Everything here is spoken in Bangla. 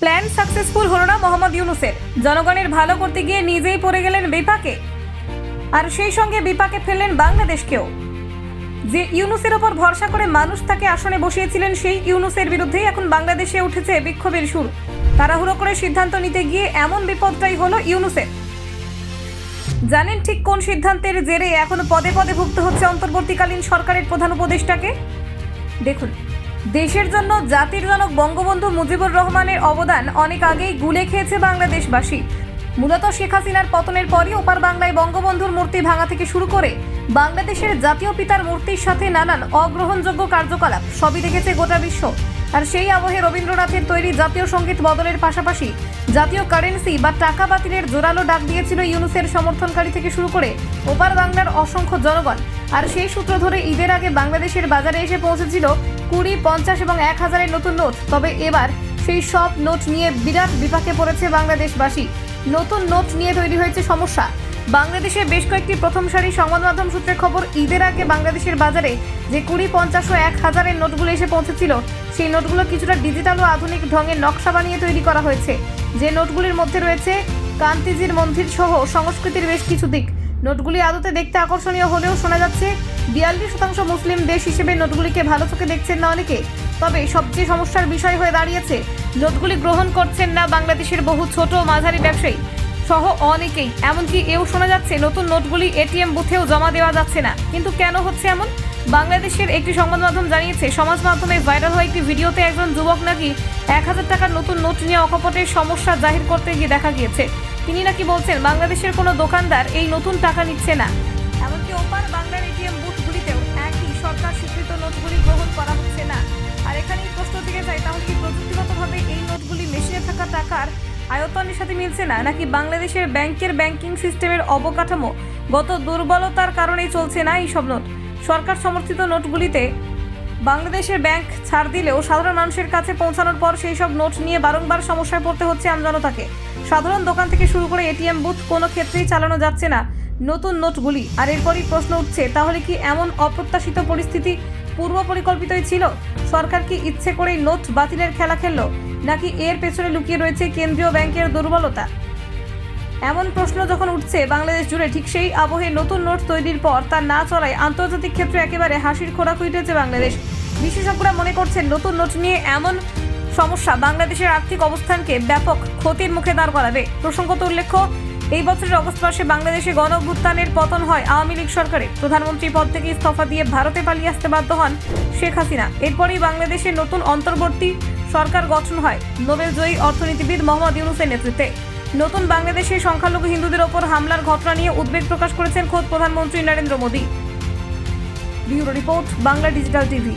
প্ল্যান সাকসেসফুল হলো না মোহাম্মদ ইউনূসের। জনগণের ভালো করতে গিয়ে নিজেই পড়ে গেলেন বিপাকে, আর সেই সঙ্গে বিপাকে ফেললেন বাংলাদেশকেও। যে ইউনূসের ওপর ভরসা করে মানুষ তাকে আসনে বসিয়েছিলেন, সেই ইউনূসের বিরুদ্ধেই এখন বাংলাদেশে উঠেছে বিক্ষোভের সুর। তাড়াহুড়ো করে সিদ্ধান্ত নিতে গিয়ে এমন বিপদটাই হলো ইউনূসের। জানেন ঠিক কোন সিদ্ধান্তের জেরে এখন পদে পদে ভুগতে হচ্ছে অন্তর্বর্তীকালীন সরকারের প্রধান উপদেষ্টাকে? দেখুন, দেশের জন্য জাতির জনক বঙ্গবন্ধু মুজিবুর রহমানের অবদান অনেক আগেই গুলে খেয়েছে বাংলাদেশবাসী। মূলত শেখ হাসিনার পতনের পরই ওপার বাংলায় বঙ্গবন্ধুর মূর্তি ভাঙা থেকে শুরু করে বাংলাদেশের জাতীয় পিতার মূর্তির সাথে নানান অগ্রহণযোগ্য কার্যকলাপ সবই দেখেছে গোটা বিশ্ব। আর সেই আবহে রবীন্দ্রনাথের তৈরি জাতীয় সঙ্গীত বদলের পাশাপাশি জাতীয় কারেন্সি বা টাকা বাতিলের জোরালো ডাক দিয়েছিল ইউনূসের সমর্থনকারী থেকে শুরু করে ওপার বাংলার অসংখ্য জনগণ। আর সেই সূত্র ধরে ঈদের আগে বাংলাদেশের বাজারে এসে পৌঁছেছিল 20, 50 এবং 1000-এর নতুন নোট। তবে এবার সেই সব নোট নিয়ে বিরাট বিপাকে পড়েছে বাংলাদেশবাসী। নতুন নোট নিয়ে তৈরি হয়েছে সমস্যা। বাংলাদেশের বেশ কয়েকটি প্রথম সারি সংবাদ মাধ্যম সূত্রে খবর, ঈদের আগে বাংলাদেশের বাজারে যে 20, 50 ও 1000-এর নোটগুলো এসে পৌঁছেছিল, সেই নোটগুলো কিছুটা ডিজিটাল ও আধুনিক ঢঙের নকশা বানিয়ে তৈরি করা হয়েছে। যে নোটগুলির মধ্যে রয়েছে কান্তিজির মন্দির সহ সংস্কৃতির বেশ কিছু দিক। নোটগুলি আদতে দেখতে আকর্ষণীয় হলেও শোনা যাচ্ছে 42% মুসলিম দেশ হিসেবে নোটগুলিকে ভালো চোখে দেখছেন না অনেকে। তবে সবচেয়ে সমস্যার বিষয় হয়ে দাঁড়িয়েছে, নোটগুলি গ্রহণ করছেন না বাংলাদেশের বহু ছোট ও মাঝারি ব্যবসায়ী সহ অনেকেই। এমনকি এও শোনা যাচ্ছে নতুন নোটগুলি এটিএম বুথেও জমা দেওয়া যাচ্ছে না। কিন্তু কেন হচ্ছে এমন? বাংলাদেশের একটি সংবাদ মাধ্যম জানিয়েছে, সমাজ মাধ্যমে ভাইরাল হওয়া একটি ভিডিওতে একজন যুবক নাকি 1000 টাকার নতুন নোট নিয়ে অকপটের সমস্যা জাহির করতে গিয়ে দেখা গিয়েছে। তিনি নাকি বলছেন বাংলাদেশের কোনো দোকানদার এই নতুন টাকা নিচ্ছে না। এমনকি ওপার বাংলার এটিএম বুথগুলিতেও একই সরকার স্বীকৃত নোটগুলি গ্রহণ করা হচ্ছে না। আর এখানেই প্রশ্ন থেকে যায়, তাহলে কি প্রযুক্তিগতভাবে এই নোটগুলি মেশিনে থাকা টাকার আয়তনের সাথে মিলছে না, নাকি বাংলাদেশের ব্যাংকিং সিস্টেমের অবকাঠামো গত দুর্বলতার কারণেই চলছে না এই সব নোট? সরকার সমর্থিত নোটগুলিতে বাংলাদেশের ব্যাংক ছাড় দিলেও সাধারণ মানুষের কাছে পৌঁছানোর পর সেই সব নোট নিয়ে বারংবার সমস্যায় পড়তে হচ্ছে আমজনতাকে। সাধারণ দোকান থেকে শুরু করে এটিএম বুথ কোনো ক্ষেত্রেই চালানো যাচ্ছে না নতুন নোটগুলি। আর এরপরই প্রশ্ন উঠছে, তাহলে কি এমন অপ্রত্যাশিত পরিস্থিতি পূর্ব পরিকল্পিতই ছিল? সরকার কি ইচ্ছে করেই নোট বাতিলের খেলা খেললো, নাকি এর পেছনে লুকিয়ে রয়েছে কেন্দ্রীয় ব্যাংকের দুর্বলতা? এমন প্রশ্ন যখন উঠছে বাংলাদেশ জুড়ে, ঠিক সেই আবহে নতুন নোট তৈরির পর তা না চলায় আন্তর্জাতিক ক্ষেত্রে একেবারে হাসির খোরাক উঠেছে বাংলাদেশ। বিশেষজ্ঞরা মনে করছেন, নতুন নোট নিয়ে এমন সমস্যা বাংলাদেশের আর্থিক অবস্থানকে ব্যাপক ক্ষতির মুখে দাঁড় করাবে। প্রসঙ্গত উল্লেখ্য, এই বছরের অগস্ট মাসে বাংলাদেশে গণঅভ্যুত্থানের পতন হয় আওয়ামী লীগ সরকারের। প্রধানমন্ত্রী পদ থেকে ইস্তফা দিয়ে ভারতে পালিয়ে আসতে বাধ্য হন শেখ হাসিনা। এরপরই বাংলাদেশে নতুন অন্তর্বর্তী সরকার গঠন হয় নোবেলজয়ী অর্থনীতিবিদ মোহাম্মদ ইউনূসের নেতৃত্বে। নতুন বাংলাদেশে সংখ্যালঘু হিন্দুদের ওপর হামলার ঘটনা নিয়ে উদ্বেগ প্রকাশ করেছেন খোদ প্রধানমন্ত্রী Narendra Modi. Bureau report, Bangla digital TV.